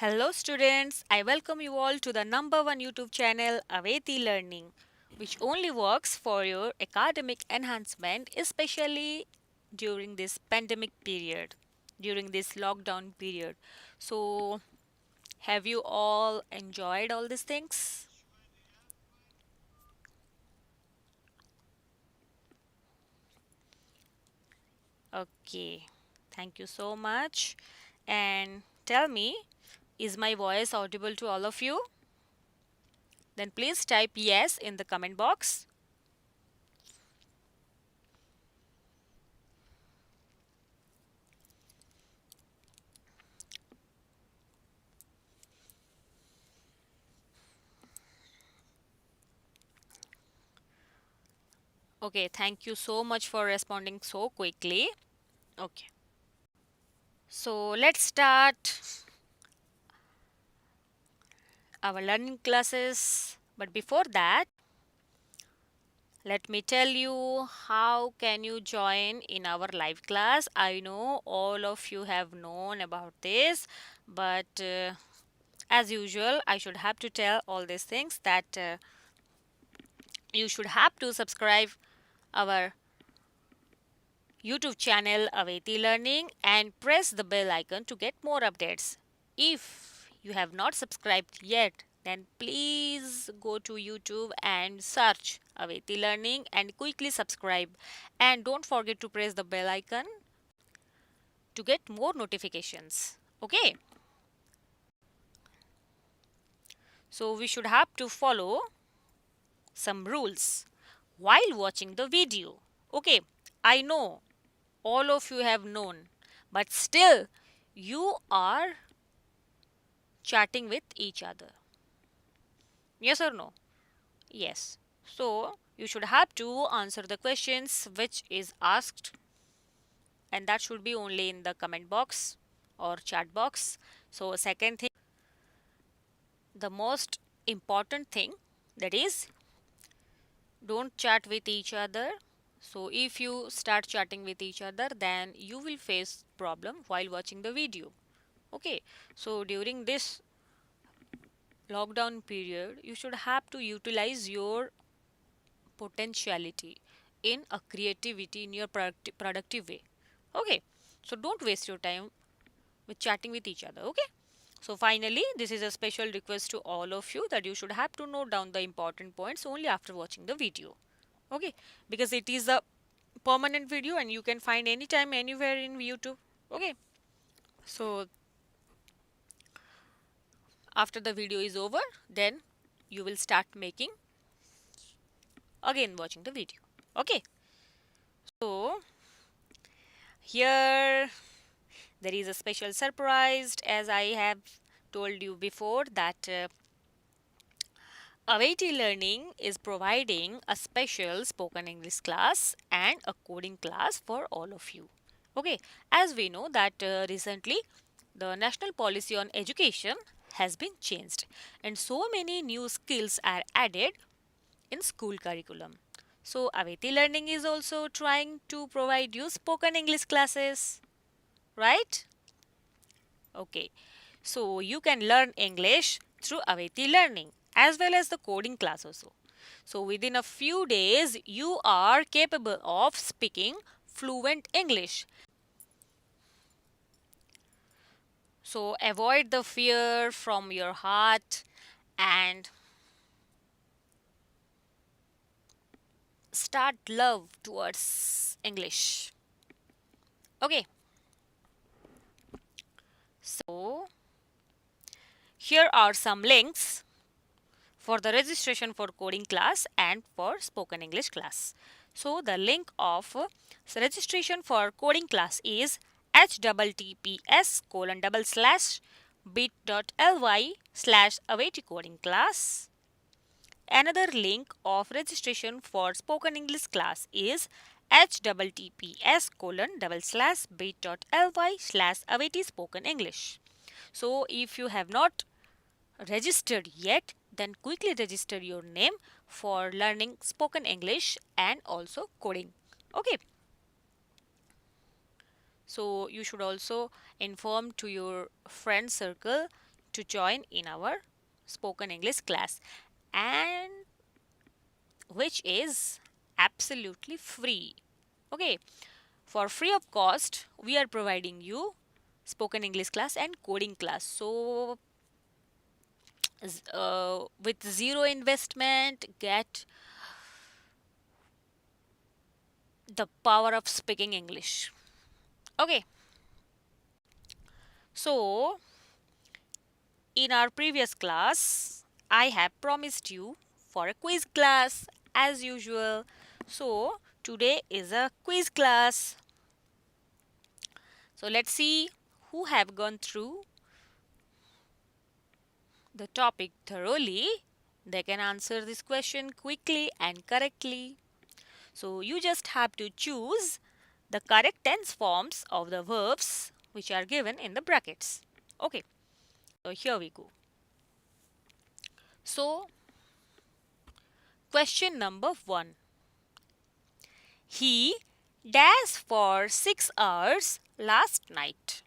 Hello students, I welcome you all to the number one YouTube channel Aveti Learning, which only works for your academic enhancement, especially during this pandemic period, during this lockdown period. So, have you all enjoyed all these things? Okay, thank you so much. And tell me, is my voice audible to all of you? Then please type yes in the comment box. Okay, thank you so much for responding so quickly. Okay, so let's start our learning classes. But before that, let me tell you how can you join in our live class. I know all of you have known about this, but as usual, I should have to tell all these things that you should have to subscribe our YouTube channel Aveti Learning and press the bell icon to get more updates. If you have not subscribed yet, then please go to YouTube and search Aveti Learning and quickly subscribe. And don't forget to press the bell icon to get more notifications. Okay, so we should have to follow some rules while watching the video. Okay, I know all of you have known, but still you are chatting with each other. Yes or no? Yes. So you should have to answer the questions which is asked, and that should be only in the comment box or chat box. So second thing, the most important thing, that is, don't chat with each other. So if you start chatting with each other, then you will face problem while watching the video. Okay, so during this lockdown period, you should have to utilize your potentiality in a creativity in your productive way. Okay, so don't waste your time with chatting with each other. Okay, so finally, this is a special request to all of you that you should have to note down the important points only after watching the video. Okay, because it is a permanent video and you can find anytime anywhere in YouTube. Okay, so after the video is over, then you will start making again watching the video. Okay, so here there is a special surprise, as I have told you before, that Aveti Learning is providing a special spoken English class and a coding class for all of you. Okay, as we know that recently the national policy on education has been changed and so many new skills are added in school curriculum. So Aveti Learning is also trying to provide you spoken English classes, right? Okay, so you can learn English through Aveti Learning as well as the coding class also. So within a few days, you are capable of speaking fluent English. So avoid the fear from your heart and start love towards English. Okay, so here are some links for the registration for coding class and for spoken English class. So the link of registration for coding class is https://bit.ly/await coding class. Another link of registration for spoken English class is https://bit.ly/await spoken English. So if you have not registered yet, then quickly register your name for learning spoken English and also coding. Okay, so you should also inform to your friend circle to join in our spoken English class, and which is absolutely free. Okay, for free of cost, we are providing you spoken English class and coding class. So, with zero investment, get the power of speaking English. Okay, so in our previous class, I have promised you for a quiz class as usual. So, today is a quiz class. So, let's see who have gone through the topic thoroughly. They can answer this question quickly and correctly. So, you just have to choose the correct tense forms of the verbs which are given in the brackets. Okay, so here we go. So, question number 1. He dashed for 6 hours last night.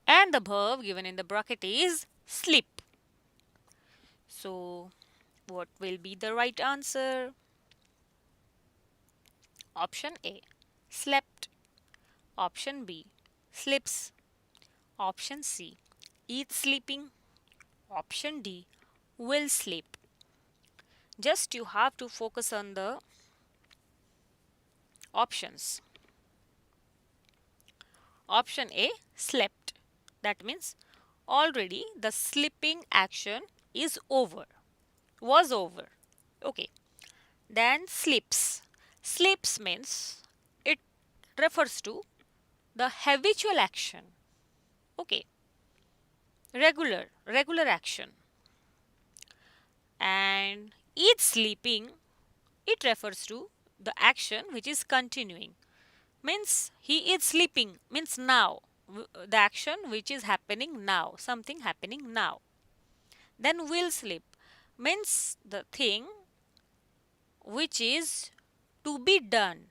And the verb given in the bracket is sleep. So, what will be the right answer? Option A, slept. Option B, sleeps. Option C, eats sleeping. Option D, will sleep. Just you have to focus on the options. Option A, slept. That means already the sleeping action is over, was over. Okay. Then sleeps. Sleeps means it refers to the habitual action. Okay. Regular action. And eats sleeping, it refers to the action which is continuing. Means he is sleeping, means now. The action which is happening now, something happening now. Then will sleep means the thing which is to be done.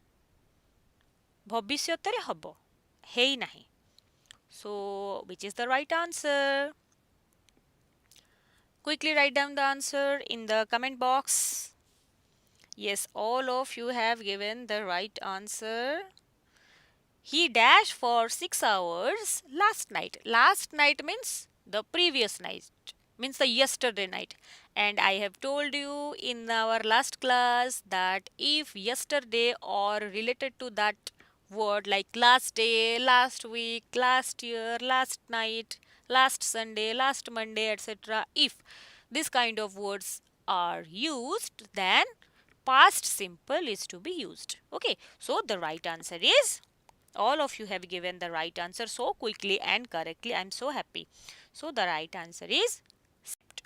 ଭବିଷ୍ୟତରେ ହବ, ହେଇ ନାହିଁ. So, which is the right answer? Quickly write down the answer in the comment box. Yes, all of you have given the right answer. He dashed for 6 hours last night. Last night means the previous night, means the yesterday night. And I have told you in our last class that if yesterday or related to that word like last day, last week, last year, last night, last Sunday, last Monday, etc., if this kind of words are used, then past simple is to be used. Okay, so the right answer is, all of you have given the right answer so quickly and correctly. I am so happy. So the right answer is slept.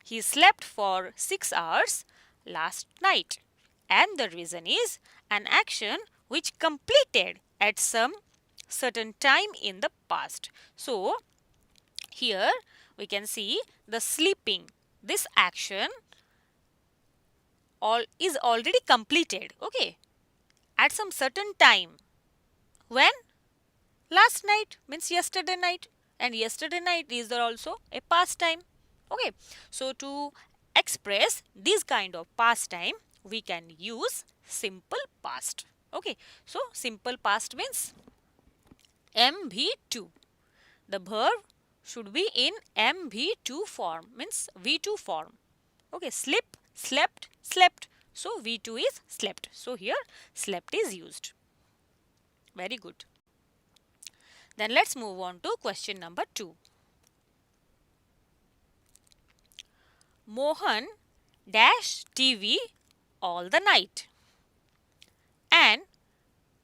He slept for 6 hours last night. And the reason is an action which completed at some certain time in the past. So here we can see the sleeping. This action is already completed. Okay. At some certain time. When? Last night means yesterday night, and yesterday night is also a past time. Okay, so to express this kind of past time, we can use simple past. Okay, so simple past means MV2. The verb should be in MV2 form, means V2 form. Okay, sleep, slept, slept. So V2 is slept. So here slept is used. Very good. Then let's move on to question number 2. Mohan dash TV all the night. And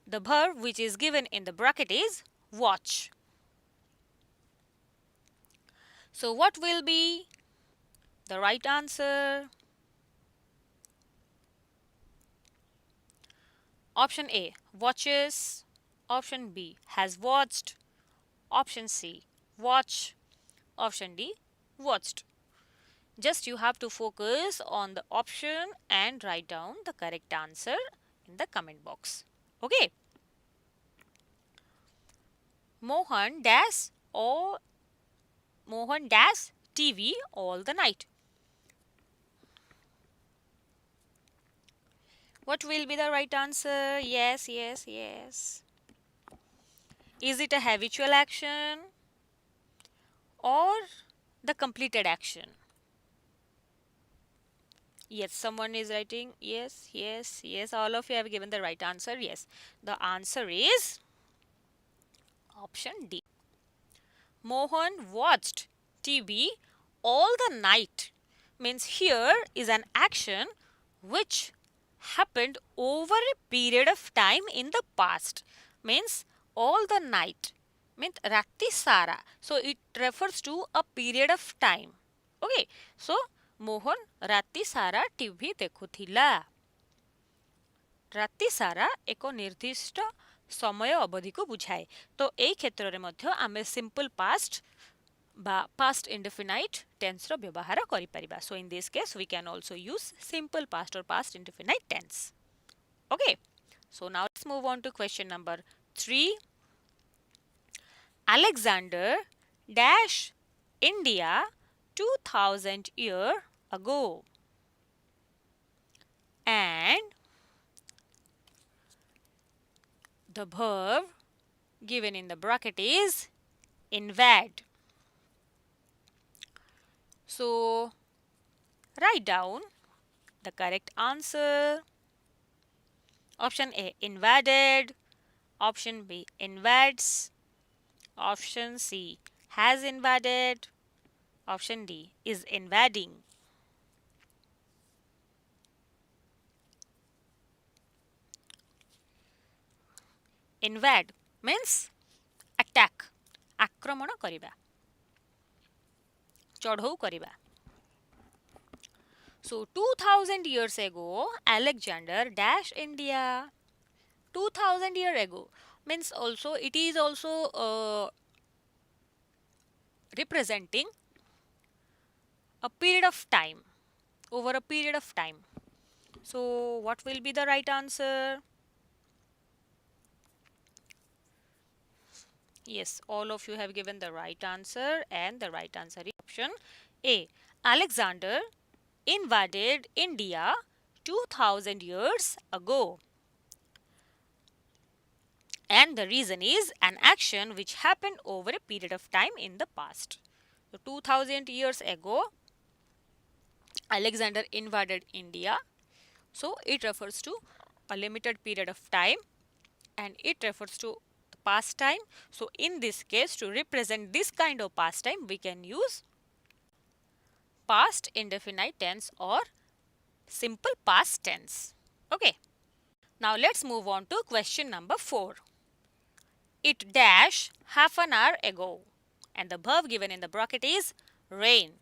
the verb which is given in the bracket is watch. So what will be the right answer? Option A, watches. Option B, has watched. Option C, watch. Option D, watched. Just you have to focus on the option and write down the correct answer in the comment box. Okay. Mohan dash or Mohan dash TV all the night. What will be the right answer? Yes, yes, yes. Is it a habitual action or the completed action? Yes, someone is writing. Yes, yes, yes. All of you have given the right answer. Yes. The answer is option D. Mohan watched TV all the night. Means here is an action which happened over a period of time in the past. Means all the night. Means rati sara. So it refers to a period of time. Okay. So Mohan rati sara TV ଦେଖୁଥିଲା. ରାତି ସାରା ଏକ ନିର୍ଦ୍ଦିଷ୍ଟ ସମୟ ଅବଧିକୁ ବୁଝାଏ। ତ ଏହି କ୍ଷେତ୍ରରେ ମଧ୍ୟ ଆମେ ସିମ୍ପଲ ପାଷ୍ଟ বা past indefinite tense ର ବ୍ୟବହାର କରିପାରିବା। So in this case we can also use simple past or past indefinite tense. Okay. So now let's move on to question number 3. Alexander dash India 2000 years ago. And the verb given in the bracket is invade. So write down the correct answer. Option A, invaded. Option B, invades. Option C, has invaded. Option D, is invading. Invade means attack, ଆକ୍ରମଣ କରିବା, ଚଢ଼ଉ କରିବା. So 2000 years ago, Alexander dash India. 2000 years ago means also it is also representing a period of time, over a period of time. So what will be the right answer? Yes, all of you have given the right answer, and the right answer is option A. Alexander invaded India 2000 years ago. And the reason is an action which happened over a period of time in the past. So 2000 years ago, Alexander invaded India. So it refers to a limited period of time, and it refers to the past time. So in this case, to represent this kind of past time, we can use past indefinite tense or simple past tense. Okay. Now let's move on to question number 4. It dash half an hour ago, and the verb given in the bracket is rain.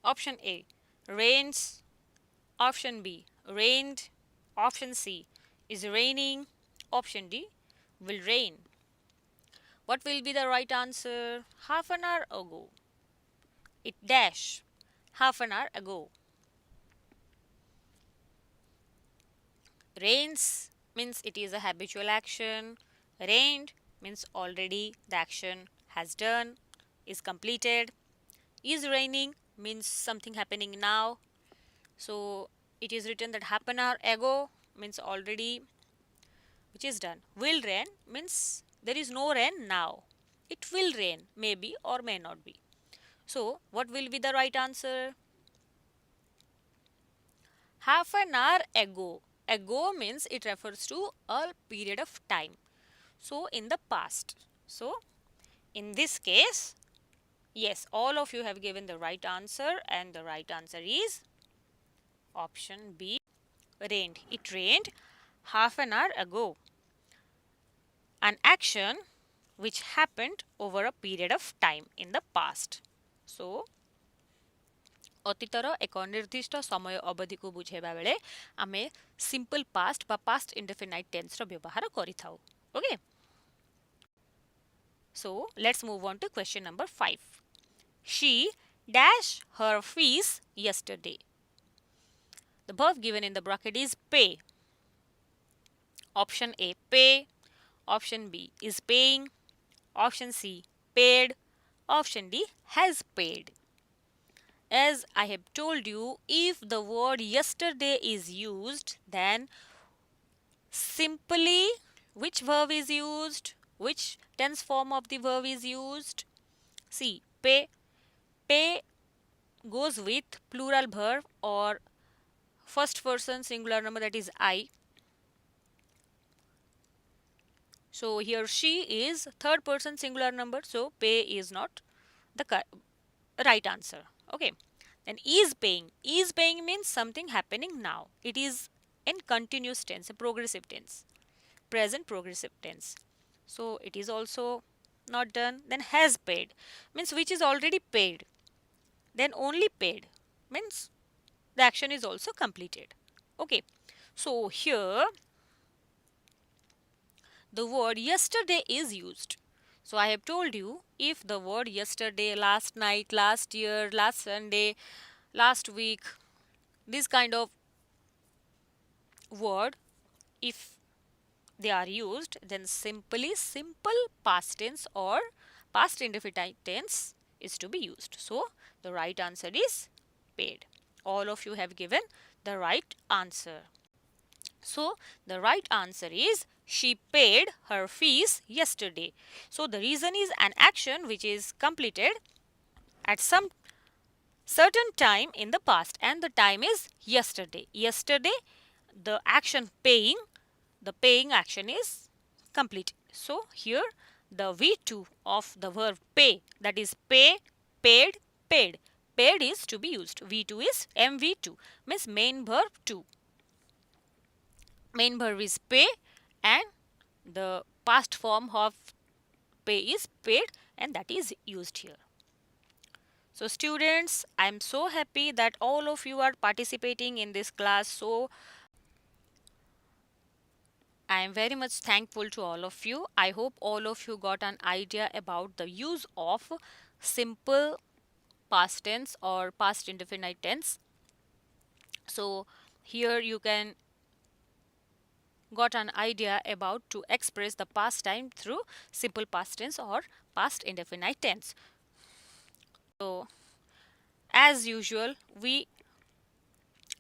Option A, rains. Option B, rained. Option C, is raining. Option D, will rain. What will be the right answer? Half an hour ago. It dash half an hour ago. Rains means it is a habitual action. Rained means already the action has done, is completed. Is raining means something happening now. So it is written that half an hour ago means already which is done. Will rain means there is no rain now. It will rain, maybe or may not be. So what will be the right answer? Half an hour ago. Ago means it refers to a period of time. So in the past. So in this case, yes, all of you have given the right answer, and the right answer is option B, rained. It rained half an hour ago. An action which happened over a period of time in the past. So ଅତୀତର ଏକ ନିର୍ଦ୍ଦିଷ୍ଟ ସମୟ ଅବଧିକୁ ବୁଝାଇବା ବେଳେ ଆମେ simple past ବା past indefinite ଟେନ୍ସର ବ୍ୟବହାର କରିଥାଉ. Okay. So let's move on to question number 5. She dashed her fees yesterday. The verb given in the bracket is pay. Option A, pay. Option B is paying. Option C, paid. Option D, has paid. As I have told you, if the word yesterday is used, then simply which verb is used? Which tense form of the verb is used? See, pay. Pay goes with plural verb or first person singular number, that is I. So here she is third person singular number, so pay is not the right answer. Okay. Then is paying. Is paying means something happening now. It is in continuous tense, a progressive tense, present progressive tense. So it is also not done. Then has paid means which is already paid. Then only paid means the action is also completed. Okay. So here the word yesterday is used. So I have told you, if the word yesterday, last night, last year, last Sunday, last week, this kind of word, if they are used, then simply simple past tense or past indefinite tense is to be used. So the right answer is paid. All of you have given the right answer. So the right answer is she paid her fees yesterday. So the reason is an action which is completed at some certain time in the past, and the time is yesterday. Yesterday the action paying, the paying action is complete. So here the V2 of the verb pay, that is pay, paid, paid. Paid is to be used. V2 is MV2, means main verb 2. Main verb is pay and the past form of pay is paid, and that is used here. So students, I am so happy that all of you are participating in this class. So I am very much thankful to all of you. I hope all of you got an idea about the use of simple past tense or past indefinite tense. So here you can got an idea about to express the past time through simple past tense or past indefinite tense. So as usual, we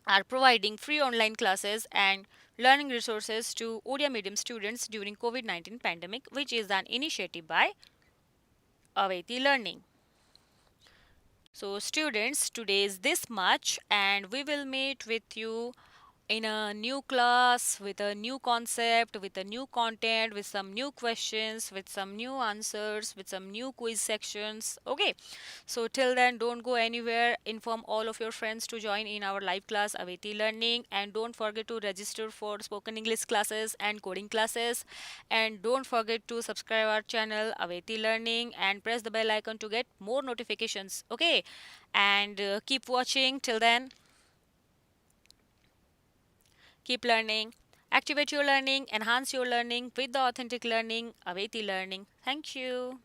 are providing free online classes and learning resources to Odia medium students during COVID-19 pandemic, which is an initiative by Aveti Learning. So students, today is this much, and we will meet with you in a new class with a new concept, with a new content, with some new questions, with some new answers, with some new quiz sections. Okay, so till then, don't go anywhere. Inform all of your friends to join in our live class Aveti Learning, and don't forget to register for spoken English classes and coding classes, and don't forget to subscribe our channel Aveti Learning and press the bell icon to get more notifications. Okay, and keep watching. Till then, keep learning, activate your learning, enhance your learning with the authentic learning, Aveti Learning. Thank you.